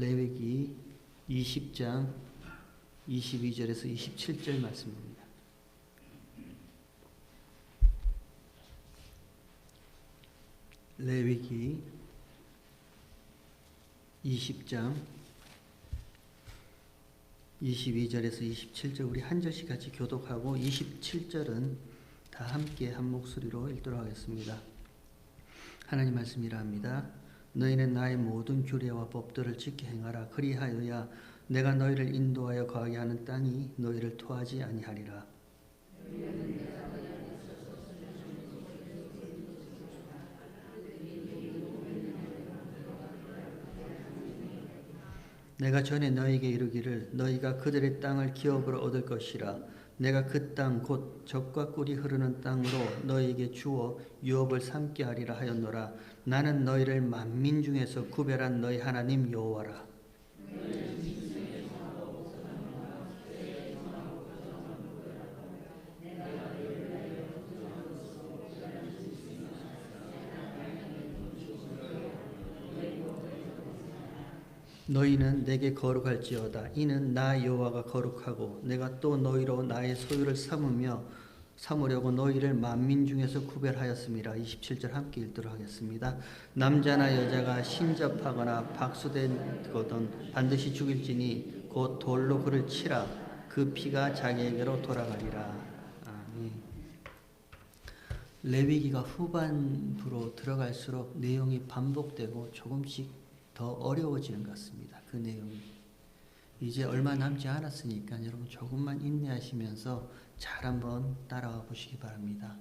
레위기 20장 22절에서 27절 말씀입니다. 레위기 20장 22절에서 27절 우리 한 절씩 같이 교독하고 27절은 다 함께 한 목소리로 읽도록 하겠습니다. 하나님 말씀이라 합니다. 너희는 나의 모든 규례와 법도를 지켜 행하라. 그리하여야 내가 너희를 인도하여 거하게 하는 땅이 너희를 토하지 아니하리라. 내가 전에 너희에게 이르기를 너희가 그들의 땅을 기업으로 얻을 것이라. 내가 그 땅 곧 젖과 꿀이 흐르는 땅으로 너희에게 주어 유업을 삼게 하리라 하였노라. 나는 너희를 만민 중에서 구별한 너희 하나님 여호와라. 너희는 내게 거룩할지어다. 이는 나 여호와가 거룩하고 내가 또 너희로 나의 소유를 삼으려고 너희를 만민 중에서 구별하였습니다. 27절 함께 읽도록 하겠습니다. 남자나 여자가 신접하거나 박수되거든 반드시 죽일지니 곧 돌로 그를 치라. 그 피가 자기에게로 돌아가리라. 아멘. 레위기가 후반부로 들어갈수록 내용이 반복되고 조금씩 더 어려워지는 것 같습니다. 그 내용이 이제 얼마 남지 않았으니까 여러분 조금만 인내하시면서 잘 한번 따라와 보시기 바랍니다.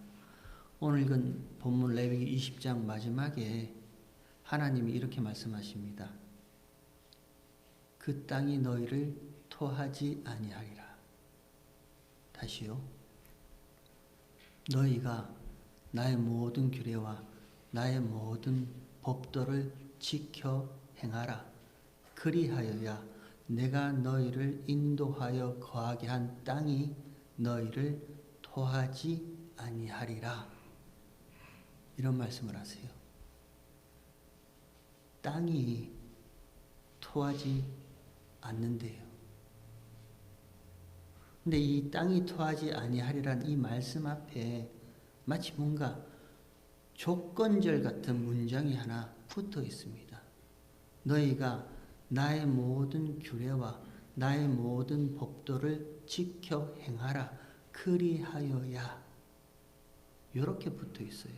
오늘 읽은 본문 레위기 20장 마지막에 하나님이 이렇게 말씀하십니다. 그 땅이 너희를 토하지 아니하리라. 다시요. 너희가 나의 모든 규례와 나의 모든 법도를 지켜 행하라. 그리하여야 내가 너희를 인도하여 거하게 한 땅이 너희를 토하지 아니하리라. 이런 말씀을 하세요. 땅이 토하지 않는데요. 근데 이 땅이 토하지 아니하리란 이 말씀 앞에 마치 뭔가 조건절 같은 문장이 하나 붙어 있습니다. 너희가 나의 모든 규례와 나의 모든 법도를 지켜 행하라. 그리하여야. 이렇게 붙어 있어요.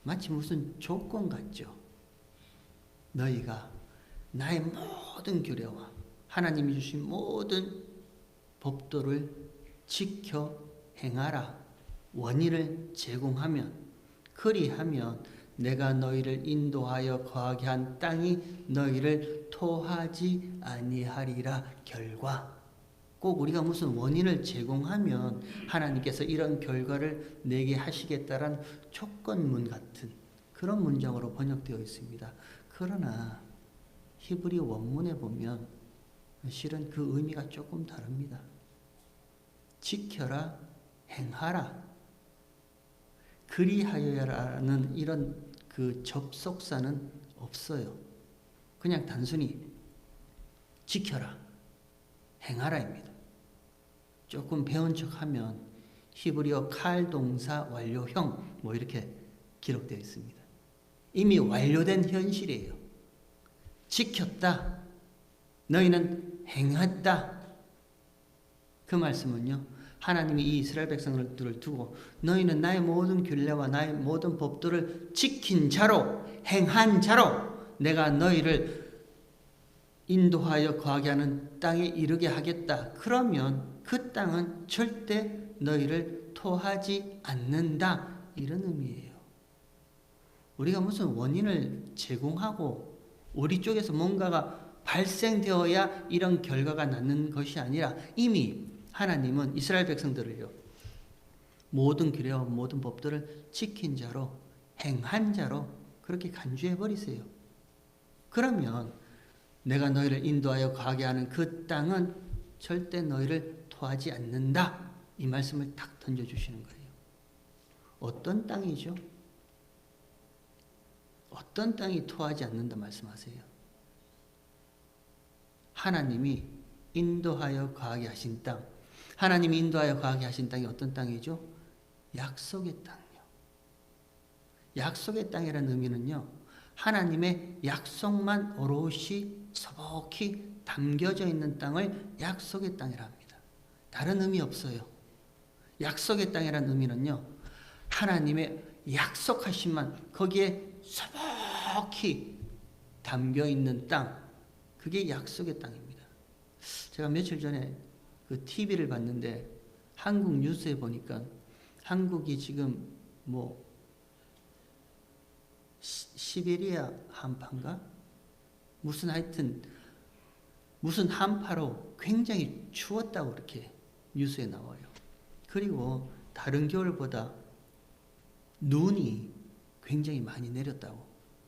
마치 무슨 조건 같죠. 너희가 나의 모든 규례와 하나님이 주신 모든 법도를 지켜 행하라. 원인을 제공하면, 그리하면 내가 너희를 인도하여 거하게 한 땅이 너희를 토하지 아니하리라. 결과 꼭 우리가 무슨 원인을 제공하면 하나님께서 이런 결과를 내게 하시겠다란 조건문 같은 그런 문장으로 번역되어 있습니다. 그러나 히브리 원문에 보면 실은 그 의미가 조금 다릅니다. 지켜라, 행하라, 그리하여야라는 이런 그 접속사는 없어요. 그냥 단순히 지켜라, 행하라입니다. 조금 배운 척하면 히브리어 칼 동사 완료형 뭐 이렇게 기록되어 있습니다. 이미 완료된 현실이에요. 지켰다. 너희는 행했다. 그 말씀은요. 하나님이 이 이스라엘 백성들을 두고 너희는 나의 모든 규례와 나의 모든 법도를 지킨 자로, 행한 자로 내가 너희를 인도하여 거하게 하는 땅에 이르게 하겠다. 그러면 그 땅은 절대 너희를 토하지 않는다. 이런 의미예요. 우리가 무슨 원인을 제공하고 우리 쪽에서 뭔가가 발생되어야 이런 결과가 나는 것이 아니라 이미 하나님은 이스라엘 백성들을요. 모든 규례와 모든 법들을 지킨 자로, 행한 자로 그렇게 간주해 버리세요. 그러면 내가 너희를 인도하여 가게 하는 그 땅은 절대 너희를 토하지 않는다. 이 말씀을 딱 던져주시는 거예요. 어떤 땅이죠? 어떤 땅이 토하지 않는다 말씀하세요? 하나님이 인도하여 거하게 하신 땅. 하나님이 인도하여 거하게 하신 땅이 어떤 땅이죠? 약속의 땅이요. 약속의 땅이라는 의미는요, 하나님의 약속만 오롯이 소복히 담겨져 있는 땅을 약속의 땅이라 합니다. 다른 의미 없어요. 약속의 땅이라는 의미는요, 하나님의 약속하신만 거기에 소복히 담겨 있는 땅, 그게 약속의 땅입니다. 제가 며칠 전에 그 TV를 봤는데 한국 뉴스에 보니까 한국이 지금 뭐 시베리아 한파인가? 무슨 하여튼 무슨 한파로 굉장히 추웠다고 그렇게 뉴스에 나와요. 그리고 다른 겨울보다 눈이 굉장히 많이 내렸다고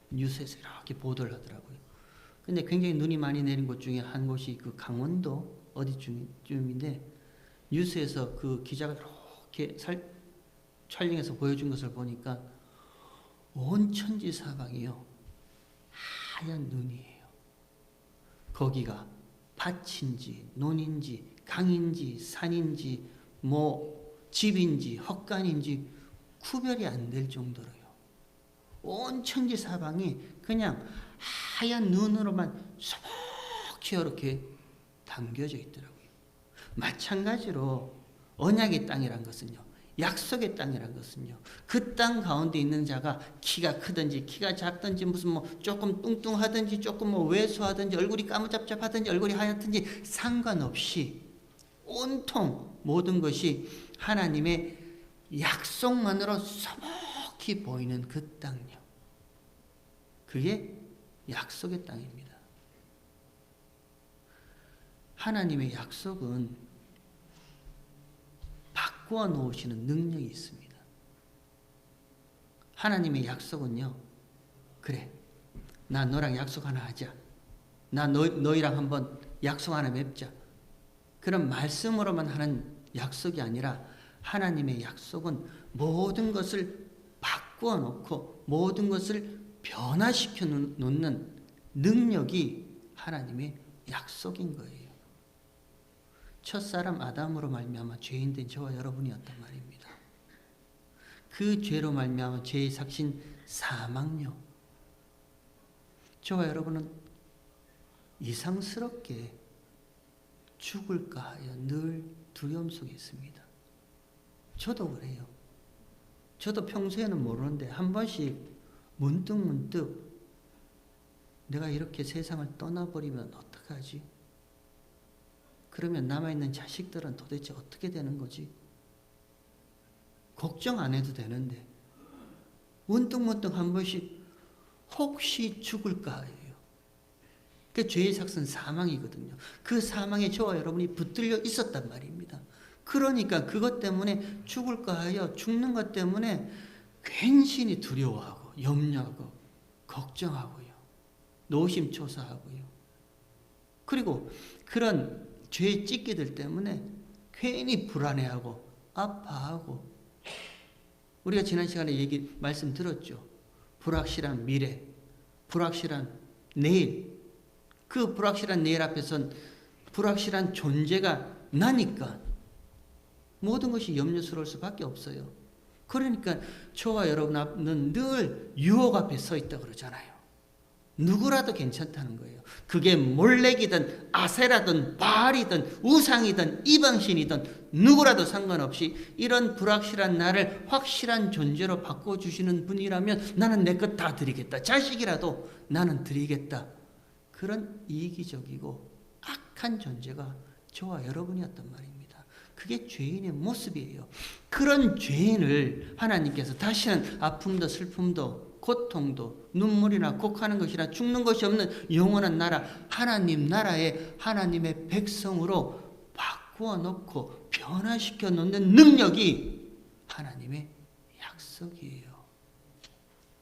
뉴스에서 이렇게 보도를 하더라고요. 근데 굉장히 눈이 많이 내린 곳 중에 한 곳이 그 강원도 어디쯤인데 뉴스에서 그 기자가 이렇게 촬영해서 보여준 것을 보니까 온 천지 사방이요 하얀 눈이에요. 거기가 밭인지 논인지 강인지 산인지 뭐 집인지 헛간인지 구별이 안 될 정도로요. 온 천지 사방이 그냥 하얀 눈으로만 소복히 이렇게 담겨져 있더라고요. 마찬가지로 언약의 땅이란 것은요, 약속의 땅이란 것은요, 그 땅 가운데 있는 자가 키가 크든지 키가 작든지 무슨 뭐 조금 뚱뚱하든지 조금 뭐 왜소하든지 얼굴이 까무잡잡하든지 얼굴이 하얗든지 상관없이 온통 모든 것이 하나님의 약속만으로 소복히 보이는 그 땅요. 그게 약속의 땅입니다. 하나님의 약속은 바꾸어 놓으시는 능력이 있습니다. 하나님의 약속은요, 그래, 나 너랑 약속 하나 하자. 나 너희랑 한번 약속 하나 맺자. 그런 말씀으로만 하는 약속이 아니라 하나님의 약속은 모든 것을 바꾸어 놓고 모든 것을 변화시켜 놓는 능력이 하나님의 약속인 거예요. 첫사람 아담으로 말미암아 죄인된 저와 여러분이었단 말입니다. 그 죄로 말미암아 죄의 삭신 사망요. 저와 여러분은 이상스럽게 죽을까 하여 늘 두려움 속에 있습니다. 저도 그래요. 저도 평소에는 모르는데 한 번씩 문득 내가 이렇게 세상을 떠나버리면 어떡하지? 그러면 남아있는 자식들은 도대체 어떻게 되는 거지? 걱정 안 해도 되는데 문득 한 번씩 혹시 죽을까 해요. 그 죄의 삭은 사망이거든요. 그 사망에 저와 여러분이 붙들려 있었단 말입니다. 그러니까 그것 때문에 죽을까 하여 죽는 것 때문에 괜시니 두려워하고 염려하고 걱정하고요. 노심초사하고요. 그리고 그런 죄의 찢기들 때문에 괜히 불안해하고 아파하고, 우리가 지난 시간에 말씀 들었죠. 불확실한 미래, 불확실한 내일, 그 불확실한 내일 앞에선 불확실한 존재가 나니까 모든 것이 염려스러울 수밖에 없어요. 그러니까 저와 여러분은 늘 유혹 앞에 서 있다 그러잖아요. 누구라도 괜찮다는 거예요. 그게 몰렉이든 아세라든 바알이든 우상이든 이방신이든 누구라도 상관없이 이런 불확실한 나를 확실한 존재로 바꿔주시는 분이라면 나는 내 것 다 드리겠다. 자식이라도 나는 드리겠다. 그런 이기적이고 악한 존재가 저와 여러분이었단 말입니다. 그게 죄인의 모습이에요. 그런 죄인을 하나님께서 다시는 아픔도 슬픔도 고통도 눈물이나 곡하는 것이나 죽는 것이 없는 영원한 나라, 하나님 나라의 하나님의 백성으로 바꾸어 놓고 변화시켜 놓는 능력이 하나님의 약속이에요.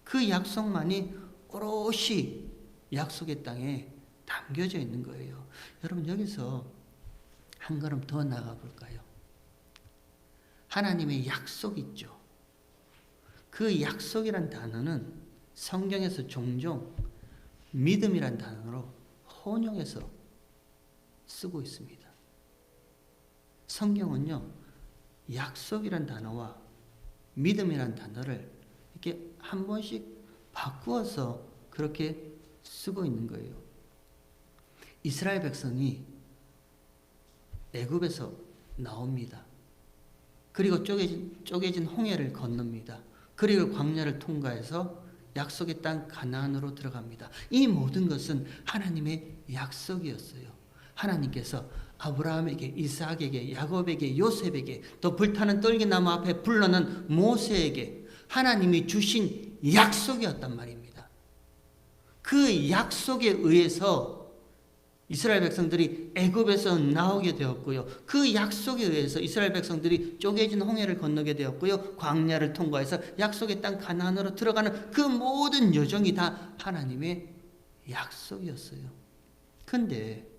그 약속만이 오롯이 약속의 땅에 담겨져 있는 거예요. 여러분, 여기서 한 걸음 더 나가 볼까요? 하나님의 약속 있죠. 그 약속이란 단어는 성경에서 종종 믿음이란 단어로 혼용해서 쓰고 있습니다. 성경은요, 약속이란 단어와 믿음이란 단어를 이렇게 한 번씩 바꾸어서 그렇게 쓰고 있는 거예요. 이스라엘 백성이 애굽에서 나옵니다. 그리고 쪼개진 홍해를 건넙니다. 그리고 광야를 통과해서 약속의 땅 가나안으로 들어갑니다. 이 모든 것은 하나님의 약속이었어요. 하나님께서 아브라함에게, 이삭에게, 야곱에게, 요셉에게, 또 불타는 떨기나무 앞에 불러는 모세에게 하나님이 주신 약속이었단 말입니다. 그 약속에 의해서 이스라엘 백성들이 애굽에서 나오게 되었고요. 그 약속에 의해서 이스라엘 백성들이 쪼개진 홍해를 건너게 되었고요. 광야를 통과해서 약속의 땅 가나안으로 들어가는 그 모든 여정이 다 하나님의 약속이었어요. 근데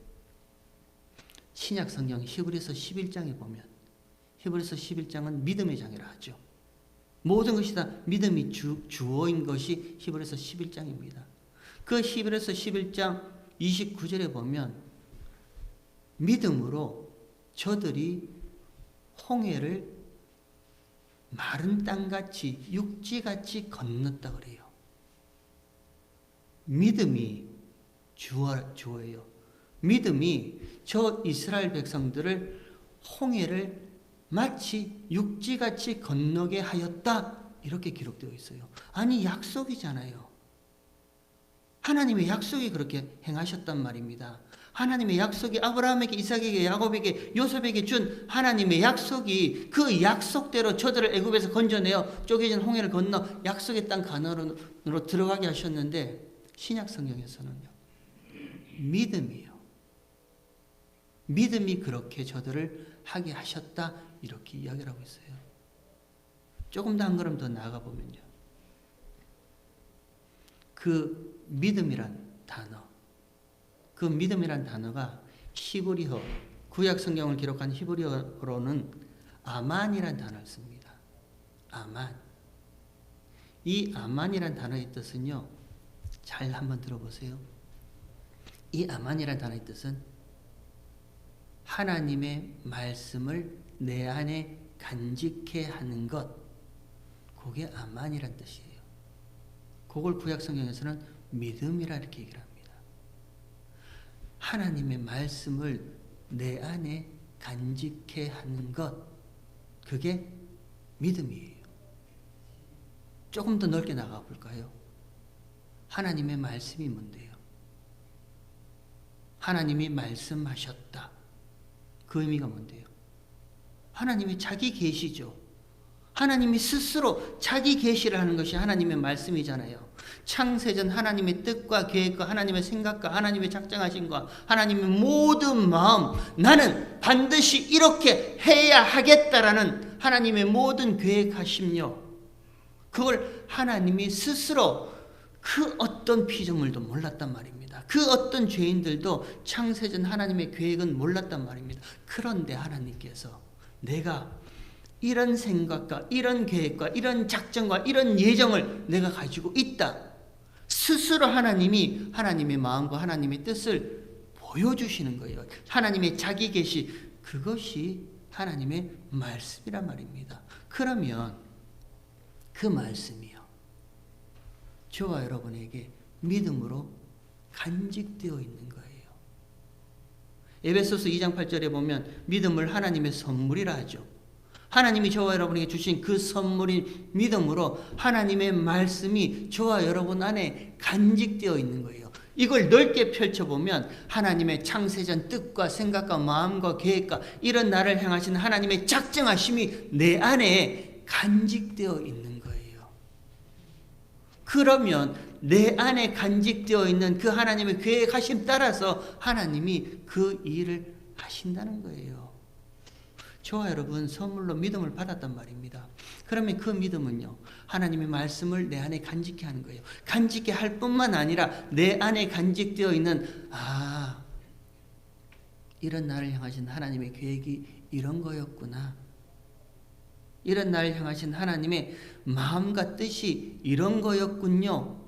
신약 성경 히브리서 11장에 보면, 히브리서 11장은 믿음의 장이라 하죠. 모든 것이 다 믿음이 주어인 것이 히브리서 11장입니다. 그 히브리서 11장 29절에 보면 믿음으로 저들이 홍해를 마른 땅같이 육지같이 건넜다 그래요. 믿음이 주어예요. 믿음이 저 이스라엘 백성들을 홍해를 마치 육지같이 건너게 하였다 이렇게 기록되어 있어요. 아니 약속이잖아요. 하나님의 약속이 그렇게 행하셨단 말입니다. 하나님의 약속이 아브라함에게, 이삭에게, 야곱에게, 요셉에게 준 하나님의 약속이 그 약속대로 저들을 애굽에서 건져내어 쪼개진 홍해를 건너 약속의 땅 가나안으로 들어가게 하셨는데 신약 성경에서는요. 믿음이요. 믿음이 그렇게 저들을 하게 하셨다 이렇게 이야기를 하고 있어요. 조금 더 한 걸음 더 나아가 보면요. 그 믿음이란 단어, 그 믿음이란 단어가 히브리어, 구약 성경을 기록한 히브리어로는 아만이란 단어를 씁니다. 아만. 이 아만이란 단어의 뜻은요, 잘 한번 들어보세요. 이 아만이란 단어의 뜻은 하나님의 말씀을 내 안에 간직해 하는 것, 그게 아만이란 뜻이에요. 그걸 구약 성경에서는 믿음이라 이렇게 얘기를 합니다. 하나님의 말씀을 내 안에 간직해 하는 것, 그게 믿음이에요. 조금 더 넓게 나가 볼까요? 하나님의 말씀이 뭔데요? 하나님이 말씀하셨다. 그 의미가 뭔데요? 하나님이 자기 계시죠. 하나님이 스스로 자기 계시를 하는 것이 하나님의 말씀이잖아요. 창세전 하나님의 뜻과 계획과 하나님의 생각과 하나님의 작정하심과 하나님의 모든 마음, 나는 반드시 이렇게 해야 하겠다라는 하나님의 모든 계획하심요. 그걸 하나님이 스스로 그 어떤 피조물도 몰랐단 말입니다. 그 어떤 죄인들도 창세전 하나님의 계획은 몰랐단 말입니다. 그런데 하나님께서 내가 이런 생각과 이런 계획과 이런 작정과 이런 예정을 내가 가지고 있다. 스스로 하나님이 하나님의 마음과 하나님의 뜻을 보여주시는 거예요. 하나님의 자기 계시, 그것이 하나님의 말씀이란 말입니다. 그러면 그 말씀이요, 저와 여러분에게 믿음으로 간직되어 있는 거예요. 에베소서 2장 8절에 보면 믿음을 하나님의 선물이라 하죠. 하나님이 저와 여러분에게 주신 그 선물인 믿음으로 하나님의 말씀이 저와 여러분 안에 간직되어 있는 거예요. 이걸 넓게 펼쳐보면 하나님의 창세전 뜻과 생각과 마음과 계획과 이런 나를 향하신 하나님의 작정하심이 내 안에 간직되어 있는 거예요. 그러면 내 안에 간직되어 있는 그 하나님의 계획하심 따라서 하나님이 그 일을 하신다는 거예요. 저와 여러분 선물로 믿음을 받았단 말입니다. 그러면 그 믿음은요, 하나님의 말씀을 내 안에 간직해 하는 거예요. 간직해 할 뿐만 아니라 내 안에 간직되어 있는 이런 나를 향하신 하나님의 계획이 이런 거였구나. 이런 나를 향하신 하나님의 마음과 뜻이 이런 거였군요.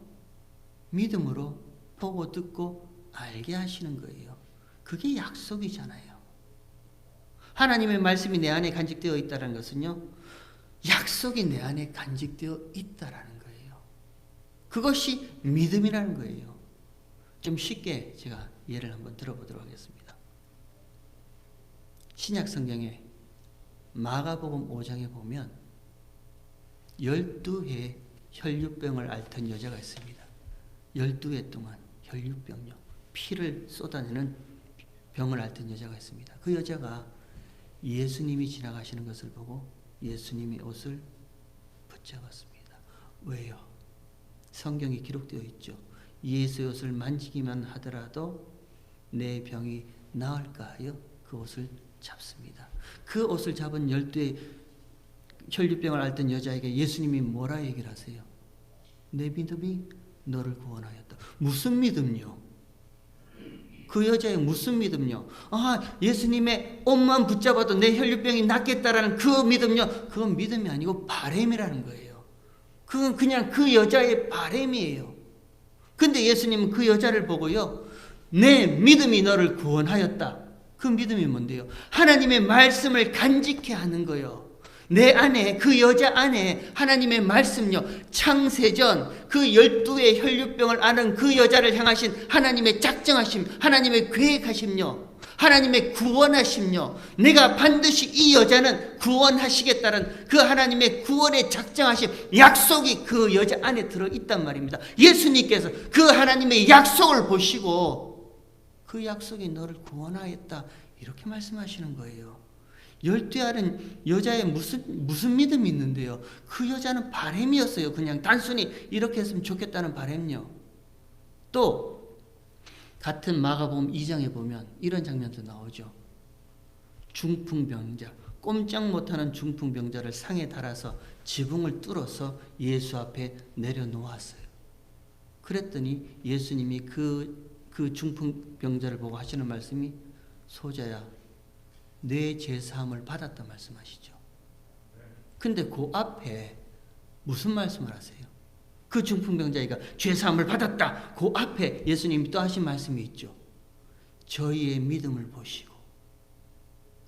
믿음으로 보고 듣고 알게 하시는 거예요. 그게 약속이잖아요. 하나님의 말씀이 내 안에 간직되어 있다는 것은요, 약속이 내 안에 간직되어 있다라는 거예요. 그것이 믿음이라는 거예요. 좀 쉽게 제가 예를 한번 들어보도록 하겠습니다. 신약 성경에 마가복음 5장에 보면 12해 혈류병을 앓던 여자가 있습니다. 12해 동안 혈류병요, 피를 쏟아내는 병을 앓던 여자가 있습니다. 그 여자가 예수님이 지나가시는 것을 보고 예수님의 옷을 붙잡았습니다. 왜요? 성경에 기록되어 있죠. 예수의 옷을 만지기만 하더라도 내 병이 나을까 하여 그 옷을 잡습니다. 그 옷을 잡은 12의 혈류병을 앓던 여자에게 예수님이 뭐라 얘기를 하세요? 내 믿음이 너를 구원하였다. 무슨 믿음요? 그 여자의 무슨 믿음요? 예수님의 옷만 붙잡아도 내 혈류병이 낫겠다라는 그 믿음요? 그건 믿음이 아니고 바램이라는 거예요. 그건 그냥 그 여자의 바램이에요. 근데 예수님은 그 여자를 보고요, 내 믿음이 너를 구원하였다. 그 믿음이 뭔데요? 하나님의 말씀을 간직해 하는 거예요. 내 안에, 그 여자 안에 하나님의 말씀요, 창세전 그 12의 혈류병을 앓은 그 여자를 향하신 하나님의 작정하심, 하나님의 계획하심요, 하나님의 구원하심요, 내가 반드시 이 여자는 구원하시겠다는 그 하나님의 구원의 작정하심, 약속이 그 여자 안에 들어있단 말입니다. 예수님께서 그 하나님의 약속을 보시고 그 약속이 너를 구원하였다, 이렇게 말씀하시는 거예요. 12에 앓은 여자의 무슨 믿음이 있는데요? 그 여자는 바램이었어요. 그냥 단순히 이렇게 했으면 좋겠다는 바램요. 또 같은 마가복음 2장에 보면 이런 장면도 나오죠. 중풍병자, 꼼짝 못하는 중풍병자를 상에 달아서 지붕을 뚫어서 예수 앞에 내려놓았어요. 그랬더니 예수님이 그 중풍병자를 보고 하시는 말씀이, 소자야, 내 죄사함을 받았다 말씀하시죠. 근데 그 앞에 무슨 말씀을 하세요? 그 중풍병자가 죄사함을 받았다, 그 앞에 예수님이 또 하신 말씀이 있죠. 저희의 믿음을 보시고,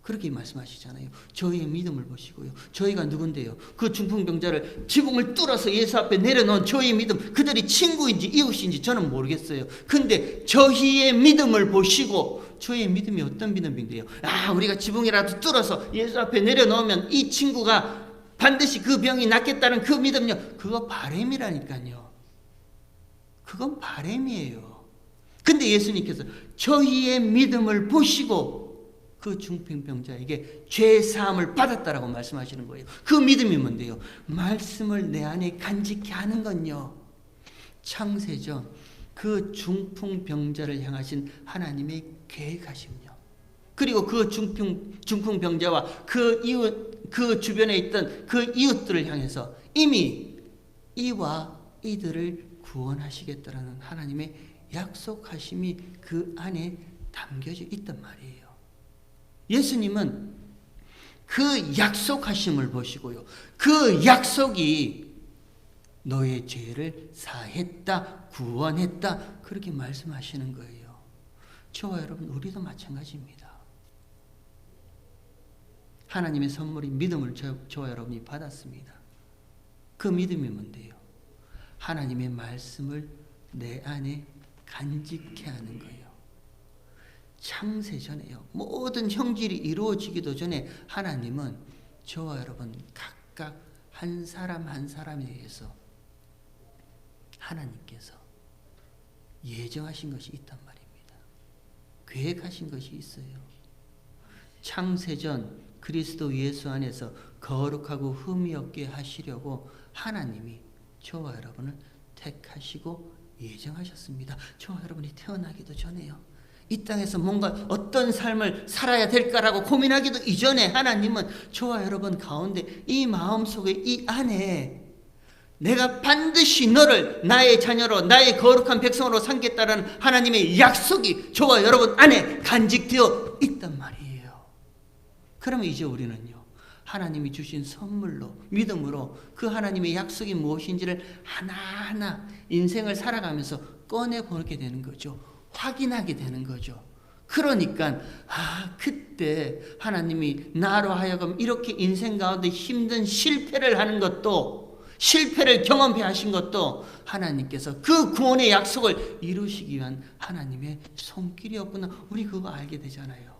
그렇게 말씀하시잖아요. 저희의 믿음을 보시고요. 저희가 누군데요? 그 중풍병자를 지붕을 뚫어서 예수 앞에 내려놓은 저희의 믿음, 그들이 친구인지 이웃인지 저는 모르겠어요. 근데 저희의 믿음을 보시고, 저희의 믿음이 어떤 믿음인데요? 우리가 지붕이라도 뚫어서 예수 앞에 내려놓으면 이 친구가 반드시 그 병이 낫겠다는 그 믿음요, 그거 바램이라니까요. 그건 바램이에요. 근데 예수님께서 저희의 믿음을 보시고 그 중풍병자에게 죄사함을 받았다라고 말씀하시는 거예요. 그 믿음이 뭔데요? 말씀을 내 안에 간직히 하는 건요, 창세전 그 중풍병자를 향하신 하나님의 계획하심요, 그리고 그 중풍병자와 그 이웃, 그 주변에 있던 그 이웃들을 향해서 이미 이와 이들을 구원하시겠다라는 하나님의 약속하심이 그 안에 담겨져 있단 말이에요. 예수님은 그 약속하심을 보시고요, 그 약속이 너의 죄를 사했다, 구원했다, 그렇게 말씀하시는 거예요. 저와 여러분, 우리도 마찬가지입니다. 하나님의 선물인 믿음을 저와 여러분이 받았습니다. 그 믿음이 뭔데요? 하나님의 말씀을 내 안에 간직해 하는 거예요. 창세전에요, 모든 형질이 이루어지기도 전에 하나님은 저와 여러분 각각 한 사람 한 사람에 의해서 하나님께서 예정하신 것이 있단 말입니다. 계획하신 것이 있어요. 창세전 그리스도 예수 안에서 거룩하고 흠이 없게 하시려고 하나님이 저와 여러분을 택하시고 예정하셨습니다. 저와 여러분이 태어나기도 전에요, 이 땅에서 뭔가 어떤 삶을 살아야 될까라고 고민하기도 이전에 하나님은 저와 여러분 가운데 이 마음속에, 이 안에 내가 반드시 너를 나의 자녀로, 나의 거룩한 백성으로 삼겠다라는 하나님의 약속이 저와 여러분 안에 간직되어 있단 말이에요. 그러면 이제 우리는요, 하나님이 주신 선물로, 믿음으로 그 하나님의 약속이 무엇인지를 하나하나 인생을 살아가면서 꺼내보게 되는 거죠. 확인하게 되는 거죠. 그러니까 그때 하나님이 나로 하여금 이렇게 인생 가운데 힘든 실패를 하는 것도, 실패를 경험해 하신 것도 하나님께서 그 구원의 약속을 이루시기 위한 하나님의 손길이었구나. 우리 그거 알게 되잖아요.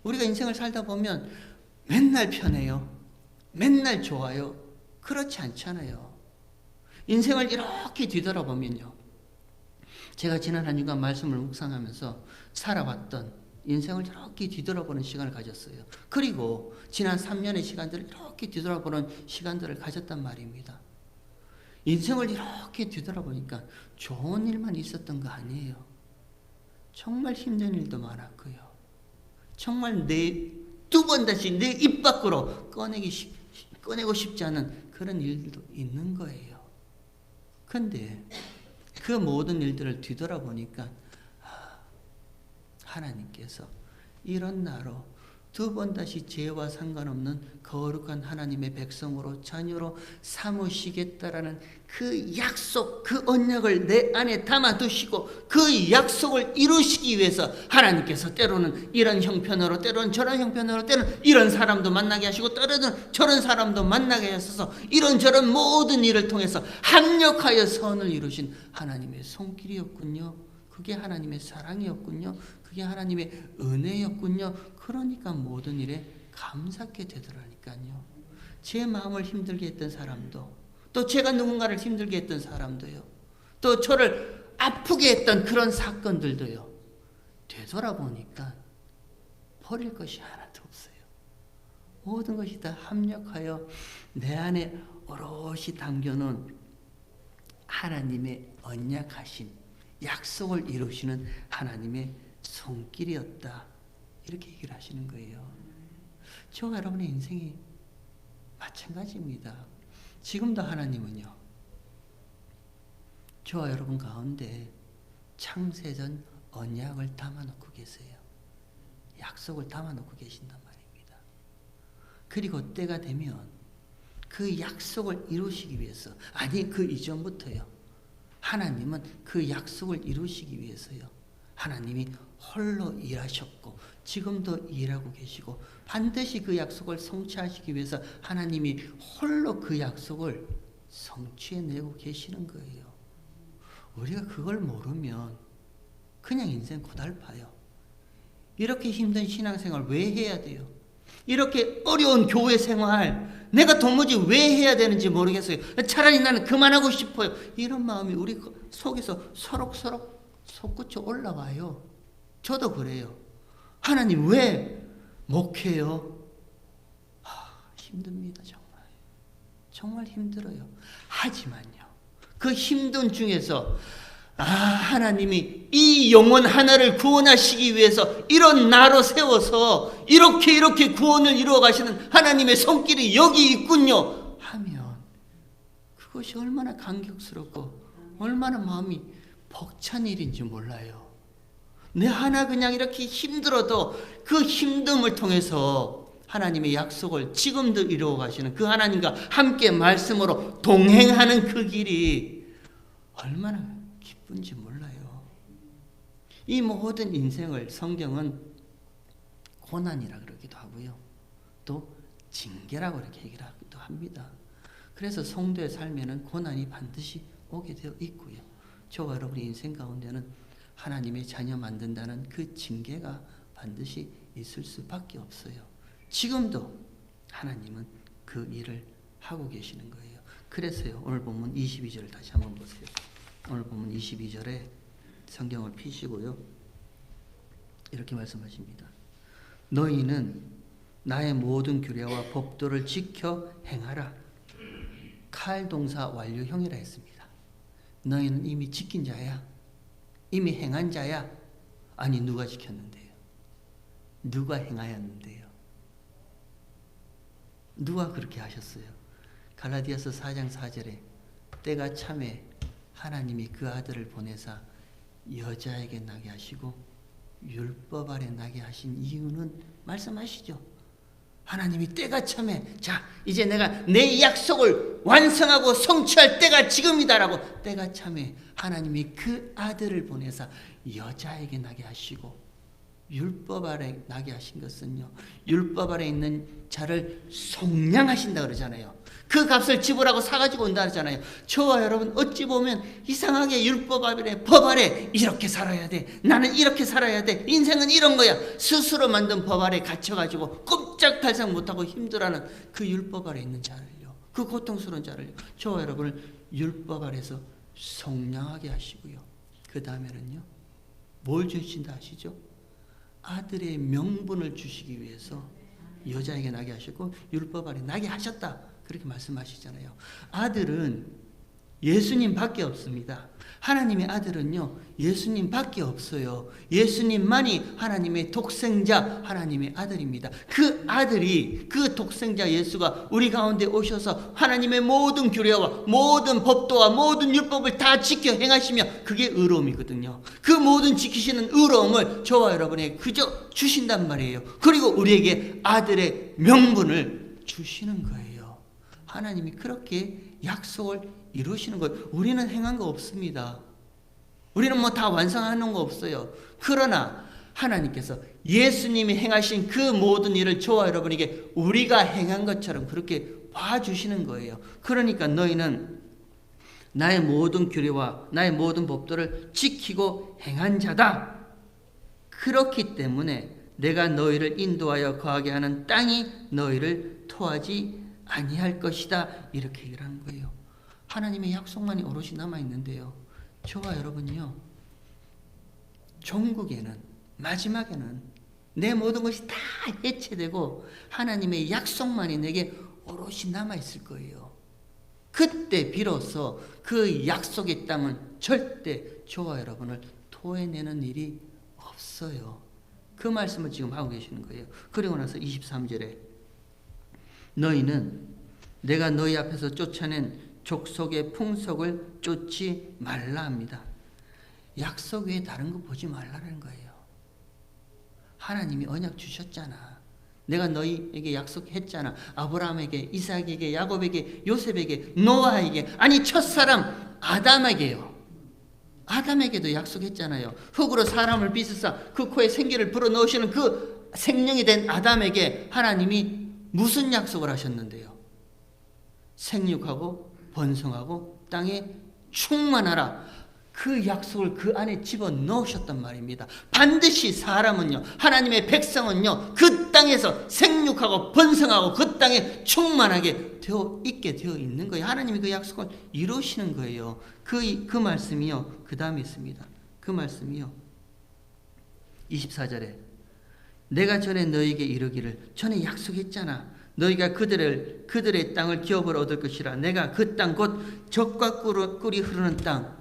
우리가 인생을 살다 보면 맨날 편해요, 맨날 좋아요. 그렇지 않잖아요. 인생을 이렇게 뒤돌아보면요, 제가 지난 한 주간 말씀을 묵상하면서 살아왔던 인생을 이렇게 뒤돌아보는 시간을 가졌어요. 그리고 지난 3년의 시간들을 이렇게 뒤돌아보는 시간들을 가졌단 말입니다. 인생을 이렇게 뒤돌아보니까 좋은 일만 있었던 거 아니에요. 정말 힘든 일도 많았고요. 정말 두 번 다시 내 입 밖으로 꺼내고 싶지 않은 그런 일도 있는 거예요. 근데 그 모든 일들을 뒤돌아보니까 하나님께서 이런 나로 두 번 다시 죄와 상관없는 거룩한 하나님의 백성으로, 자녀로 삼으시겠다라는 그 약속, 그 언약을 내 안에 담아두시고 그 약속을 이루시기 위해서 하나님께서 때로는 이런 형편으로, 때로는 저런 형편으로, 때로는 이런 사람도 만나게 하시고 때로는 저런 사람도 만나게 하셔서 이런저런 모든 일을 통해서 합력하여 선을 이루신 하나님의 손길이었군요. 그게 하나님의 사랑이었군요. 그게 하나님의 은혜였군요. 그러니까 모든 일에 감사하게 되더라니까요. 제 마음을 힘들게 했던 사람도, 또 제가 누군가를 힘들게 했던 사람도요, 또 저를 아프게 했던 그런 사건들도요, 되돌아보니까 버릴 것이 하나도 없어요. 모든 것이 다 합력하여 내 안에 오롯이 담겨놓은 하나님의 언약하신 약속을 이루시는 하나님의 손길이었다, 이렇게 얘기를 하시는 거예요. 저와 여러분의 인생이 마찬가지입니다. 지금도 하나님은요, 저와 여러분 가운데 창세전 언약을 담아놓고 계세요. 약속을 담아놓고 계신단 말입니다. 그리고 때가 되면 그 약속을 이루시기 위해서, 아니 그 이전부터요, 하나님은 그 약속을 이루시기 위해서요, 하나님이 홀로 일하셨고 지금도 일하고 계시고 반드시 그 약속을 성취하시기 위해서 하나님이 홀로 그 약속을 성취해내고 계시는 거예요. 우리가 그걸 모르면 그냥 인생 고달파요. 이렇게 힘든 신앙생활 왜 해야 돼요? 이렇게 어려운 교회 생활 내가 도무지 왜 해야 되는지 모르겠어요. 차라리 나는 그만하고 싶어요. 이런 마음이 우리 속에서 서럭서럭 솟구쳐 올라와요. 저도 그래요. 하나님 왜 목회요? 힘듭니다. 정말 힘들어요. 하지만요, 그 힘든 중에서 하나님이 이 영혼 하나를 구원하시기 위해서 이런 나로 세워서 이렇게 구원을 이루어 가시는 하나님의 손길이 여기 있군요 하면 그것이 얼마나 감격스럽고 얼마나 마음이 벅찬 일인지 몰라요. 내 하나 그냥 이렇게 힘들어도 그 힘듦을 통해서 하나님의 약속을 지금도 이루어 가시는 그 하나님과 함께 말씀으로 동행하는 그 길이 얼마나 기쁜지 몰라요. 이 모든 인생을 성경은 고난이라 그러기도 하고요, 또 징계라고 이렇게 얘기를 하기도 합니다. 그래서 성도의 삶에는 고난이 반드시 오게 되어 있고요, 저와 여러분의 인생 가운데는 하나님의 자녀 만든다는 그 징계가 반드시 있을 수밖에 없어요. 지금도 하나님은 그 일을 하고 계시는 거예요. 그래서요, 오늘 본문 22절을 다시 한번 보세요. 오늘 보면 22절에 성경을 펴시고요, 이렇게 말씀하십니다. 너희는 나의 모든 규례와 법도를 지켜 행하라. 칼 동사 완료형이라 했습니다. 너희는 이미 지킨 자야? 이미 행한 자야? 아니, 누가 지켰는데요? 누가 행하였는데요? 누가 그렇게 하셨어요? 갈라디아서 4장 4절에 때가 참에 하나님이 그 아들을 보내사 여자에게 나게 하시고 율법 아래 나게 하신 이유는 말씀하시죠. 하나님이 때가 참에 자 이제 내가 내 약속을 완성하고 성취할 때가 지금이다라고 때가 참에 하나님이 그 아들을 보내사 여자에게 나게 하시고 율법 아래 나게 하신 것은요, 율법 아래 있는 자를 속량하신다 그러잖아요. 그 값을 지불하고 사가지고 온다 그러잖아요. 저와 여러분 어찌 보면 이상하게 율법 아래, 법 아래 이렇게 살아야 돼, 나는 이렇게 살아야 돼, 인생은 이런 거야, 스스로 만든 법 아래 갇혀가지고 꼼짝달싹 못하고 힘들어하는 그 율법 아래 있는 자를요, 그 고통스러운 자를요, 저와 여러분을 율법 아래서 속량하게 하시고요, 그 다음에는요 뭘 주신다 하시죠? 아들의 명분을 주시기 위해서 여자에게 나게 하셨고 율법 아래 나게 하셨다, 그렇게 말씀하시잖아요. 아들은 예수님 밖에 없습니다. 하나님의 아들은요, 예수님 밖에 없어요. 예수님만이 하나님의 독생자, 하나님의 아들입니다. 그 아들이, 그 독생자 예수가 우리 가운데 오셔서 하나님의 모든 규례와 모든 법도와 모든 율법을 다 지켜 행하시며, 그게 의로움이거든요. 그 모든 지키시는 의로움을 저와 여러분에게 그저 주신단 말이에요. 그리고 우리에게 아들의 명분을 주시는 거예요. 하나님이 그렇게 약속을 이루시는 거예요. 우리는 행한 거 없습니다. 우리는 뭐 다 완성하는 거 없어요. 그러나 하나님께서 예수님이 행하신 그 모든 일을 저와 여러분에게 우리가 행한 것처럼 그렇게 봐주시는 거예요. 그러니까 너희는 나의 모든 규례와 나의 모든 법도를 지키고 행한 자다. 그렇기 때문에 내가 너희를 인도하여 거하게 하는 땅이 너희를 토하지 아니할 것이다. 이렇게 얘기를 하는 거예요. 하나님의 약속만이 오롯이 남아있는데요, 저와 여러분이요, 종국에는, 마지막에는 내 모든 것이 다 해체되고 하나님의 약속만이 내게 오롯이 남아있을 거예요. 그때 비로소 그 약속의 땅은 절대 저와 여러분을 토해내는 일이 없어요. 그 말씀을 지금 하고 계시는 거예요. 그리고 나서 23절에 너희는 내가 너희 앞에서 쫓아낸 족속의 풍속을 쫓지 말라 합니다. 약속 외에 다른 거 보지 말라는 거예요. 하나님이 언약 주셨잖아. 내가 너희에게 약속했잖아. 아브라함에게, 이삭에게, 야곱에게, 요셉에게, 노아에게, 아니 첫사람 아담에게요. 아담에게도 약속했잖아요. 흙으로 사람을 빚으사 그 코에 생기를 불어넣으시는 그 생명이 된 아담에게 하나님이 무슨 약속을 하셨는데요? 생육하고 번성하고 땅에 충만하라. 그 약속을 그 안에 집어넣으셨단 말입니다. 반드시 사람은요, 하나님의 백성은요, 그 땅에서 생육하고 번성하고 그 땅에 충만하게 되어 있게 되어 있는 거예요. 하나님이 그 약속을 이루시는 거예요. 그 말씀이요, 그 다음에 있습니다. 그 말씀이요, 24절에 내가 전에 너에게 이르기를, 전에 약속했잖아. 너희가 그들의 땅을 기업으로 얻을 것이라. 내가 그 땅 곧 젖과 꿀이 흐르는 땅.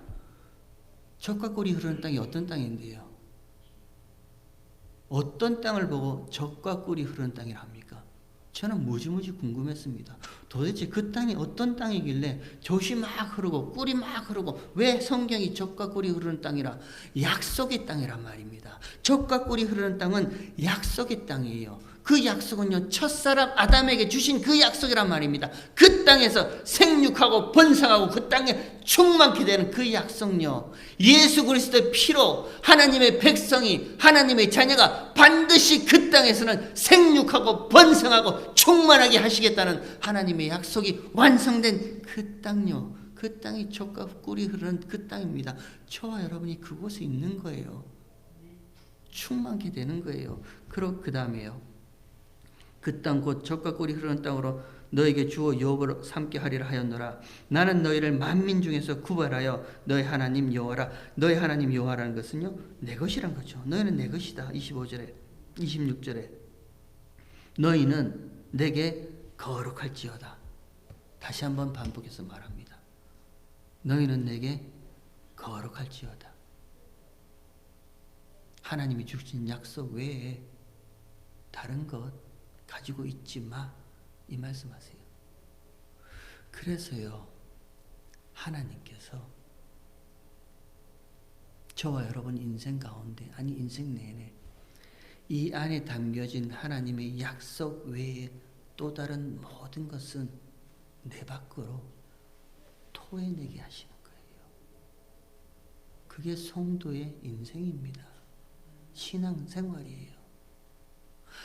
젖과 꿀이 흐르는 땅이 어떤 땅인데요? 어떤 땅을 보고 젖과 꿀이 흐르는 땅이라 합니까? 저는 무지무지 궁금했습니다. 도대체 그 땅이 어떤 땅이길래 젖이 막 흐르고 꿀이 막 흐르고, 왜 성경이 젖과 꿀이 흐르는 땅이라? 약속의 땅이란 말입니다. 젖과 꿀이 흐르는 땅은 약속의 땅이에요. 그 약속은요, 첫사람 아담에게 주신 그 약속이란 말입니다. 그 땅에서 생육하고 번성하고 그 땅에 충만케 되는 그 약속요, 예수 그리스도의 피로 하나님의 백성이, 하나님의 자녀가 반드시 그 땅에서는 생육하고 번성하고 충만하게 하시겠다는 하나님의 약속이 완성된 그 땅요, 그 땅이 젖과 꿀이 흐르는 그 땅입니다. 저와 여러분이 그곳에 있는 거예요. 충만케 되는 거예요. 그리고 그 다음에요, 그 땅 곧 젖과 꿀이 흐르는 땅으로 너에게 주어 유업을 삼게 하리라 하였노라. 나는 너희를 만민 중에서 구별하여 너희 하나님 여호와라. 너희 하나님 여호와라는 것은요, 내 것이란 거죠. 너희는 내 것이다. 25절에 26절에 너희는 내게 거룩할지어다. 다시 한번 반복해서 말합니다. 너희는 내게 거룩할지어다. 하나님이 주신 약속 외에 다른 것 가지고 있지 마, 이 말씀하세요. 그래서요, 하나님께서 저와 여러분 인생 가운데, 아니 인생 내내 이 안에 담겨진 하나님의 약속 외에 또 다른 모든 것은 내 밖으로 토해내게 하시는 거예요. 그게 성도의 인생입니다. 신앙생활이에요.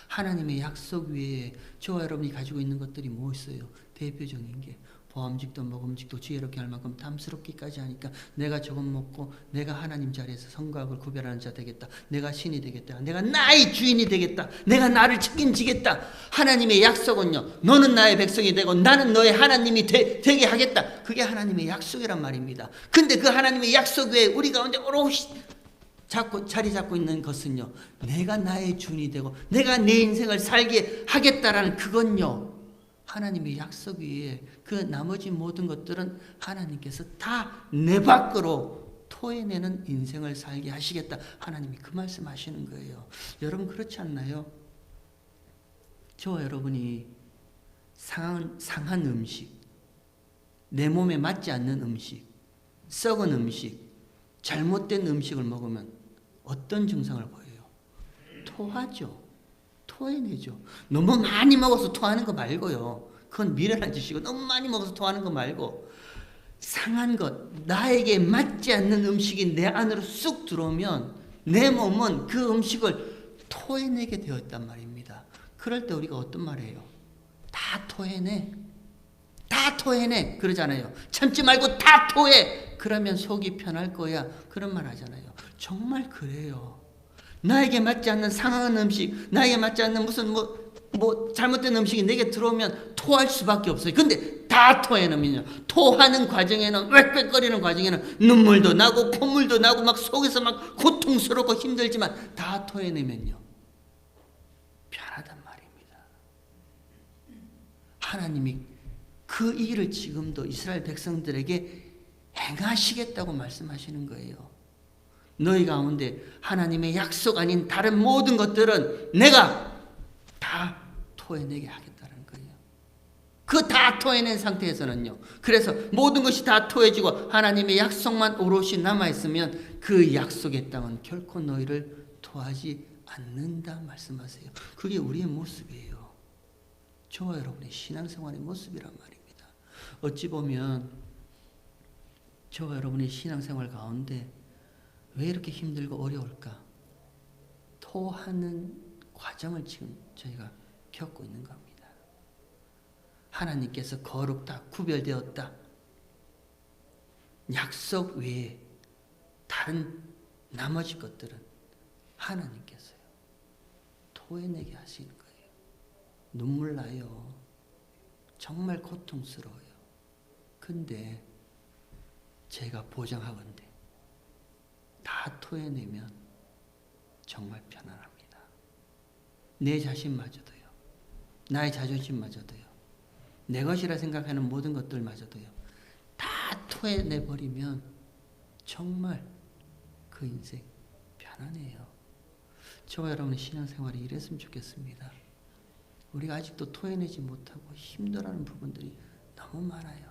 하나님의 약속 위에 저와 여러분이 가지고 있는 것들이 뭐 있어요? 대표적인 게 보암직도 먹음직도 지혜롭게 할 만큼 탐스럽기까지 하니까 내가 조금 먹고 내가 하나님 자리에서 선과 악을 구별하는 자 되겠다. 내가 신이 되겠다. 내가 나의 주인이 되겠다. 내가 나를 책임지겠다. 하나님의 약속은요. 너는 나의 백성이 되고 나는 너의 하나님이 되게 하겠다. 그게 하나님의 약속이란 말입니다. 근데 그 하나님의 약속 외에 우리 가운데 오롯이 자리 잡고 있는 것은요. 내가 나의 주인이 되고 내가 내 인생을 살게 하겠다라는 그건요. 하나님의 약속 위에 그 나머지 모든 것들은 하나님께서 다 내 밖으로 토해내는 인생을 살게 하시겠다. 하나님이 그 말씀하시는 거예요. 여러분 그렇지 않나요? 저와 여러분이 상한 음식, 내 몸에 맞지 않는 음식, 썩은 음식, 잘못된 음식을 먹으면 어떤 증상을 보여요? 토하죠. 토해내죠. 너무 많이 먹어서 토하는 거 말고요. 그건 미련한 짓이고 너무 많이 먹어서 토하는 거 말고 상한 것, 나에게 맞지 않는 음식이 내 안으로 쑥 들어오면 내 몸은 그 음식을 토해내게 되었단 말입니다. 그럴 때 우리가 어떤 말이에요? 다 토해내. 다 토해내. 그러잖아요. 참지 말고 다 토해. 그러면 속이 편할 거야. 그런 말 하잖아요. 정말 그래요. 나에게 맞지 않는 상한 음식, 나에게 맞지 않는 무슨 잘못된 음식이 내게 들어오면 토할 수밖에 없어요. 근데 다 토해내면요. 토하는 과정에는, 웩웩거리는 과정에는 눈물도 나고 콧물도 나고 막 속에서 막 고통스럽고 힘들지만 다 토해내면요. 편하단 말입니다. 하나님이 그 일을 지금도 이스라엘 백성들에게 행하시겠다고 말씀하시는 거예요. 너희 가운데 하나님의 약속 아닌 다른 모든 것들은 내가 다 토해내게 하겠다는 거예요. 그 다 토해낸 상태에서는요. 그래서 모든 것이 다 토해지고 하나님의 약속만 오롯이 남아있으면 그 약속의 땅은 결코 너희를 토하지 않는다 말씀하세요. 그게 우리의 모습이에요. 저와 여러분의 신앙생활의 모습이란 말입니다. 어찌 보면 저와 여러분의 신앙생활 가운데 왜 이렇게 힘들고 어려울까? 토하는 과정을 지금 저희가 겪고 있는 겁니다. 하나님께서 거룩다, 구별되었다. 약속 외에 다른 나머지 것들은 하나님께서요. 토해내게 하시는 거예요. 눈물 나요. 정말 고통스러워요. 근데 제가 보장하건대 다 토해내면 정말 편안합니다. 내 자신마저도요. 나의 자존심마저도요. 내 것이라 생각하는 모든 것들마저도요. 다 토해내버리면 정말 그 인생 편안해요. 저와 여러분의 신앙생활이 이랬으면 좋겠습니다. 우리가 아직도 토해내지 못하고 힘들어하는 부분들이 너무 많아요.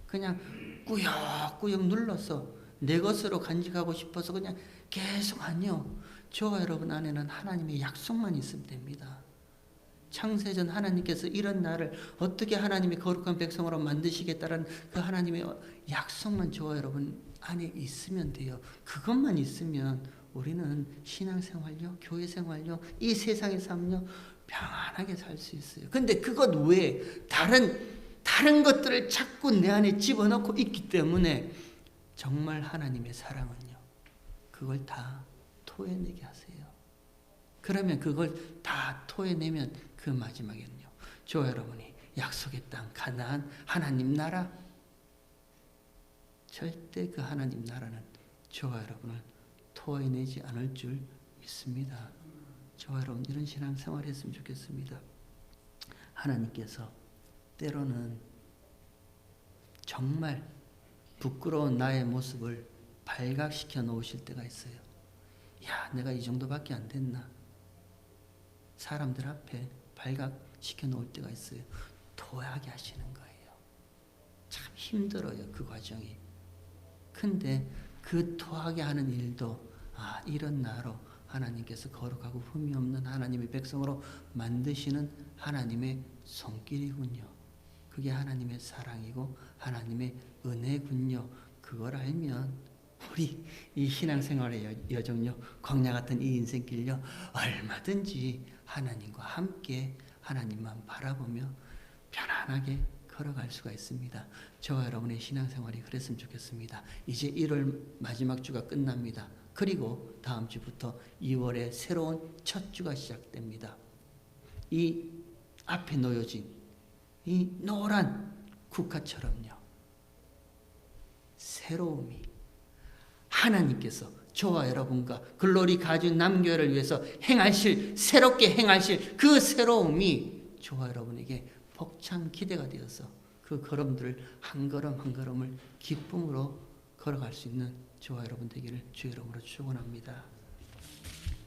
그냥 꾸역꾸역 눌러서 내 것으로 간직하고 싶어서 그냥 계속 아니요. 저와 여러분 안에는 하나님의 약속만 있으면 됩니다. 창세전 하나님께서 이런 나를 어떻게 하나님의 거룩한 백성으로 만드시겠다는 그 하나님의 약속만 저와 여러분 안에 있으면 돼요. 그것만 있으면 우리는 신앙생활요, 교회생활요, 이 세상의 삶요 평안하게 살 수 있어요. 근데 그것 외에 다른 것들을 자꾸 내 안에 집어넣고 있기 때문에 정말 하나님의 사랑은요. 그걸 다 토해내게 하세요. 그러면 그걸 다 토해내면 그 마지막에는요. 저와 여러분이 약속의 땅 가나안 하나님 나라 절대 그 하나님 나라는 저와 여러분을 토해내지 않을 줄 믿습니다. 저와 여러분 이런 신앙생활 했으면 좋겠습니다. 하나님께서 때로는 정말 부끄러운 나의 모습을 발각시켜 놓으실 때가 있어요. 야, 내가 이 정도밖에 안 됐나? 사람들 앞에 발각시켜 놓을 때가 있어요. 토하게 하시는 거예요. 참 힘들어요, 그 과정이. 근데 그 토하게 하는 일도 이런 나로 하나님께서 거룩하고 흠이 없는 하나님의 백성으로 만드시는 하나님의 손길이군요. 그게 하나님의 사랑이고 하나님의 은혜군요. 그걸 알면 우리 이 신앙생활의 여정요, 광야 같은 이 인생길요, 얼마든지 하나님과 함께 하나님만 바라보며 편안하게 걸어갈 수가 있습니다. 저와 여러분의 신앙생활이 그랬으면 좋겠습니다. 이제 1월 마지막 주가 끝납니다. 그리고 다음 주부터 2월의 새로운 첫 주가 시작됩니다. 이 앞에 놓여진 이 노란 국화처럼요, 새로움이 하나님께서 저와 여러분과 글로리 가진 남교회를 위해서 행하실, 새롭게 행하실 그 새로움이 저와 여러분에게 벅찬 기대가 되어서 그 걸음들을 한 걸음 한 걸음을 기쁨으로 걸어갈 수 있는 저와 여러분 되기를 주의 이름으로 축원합니다.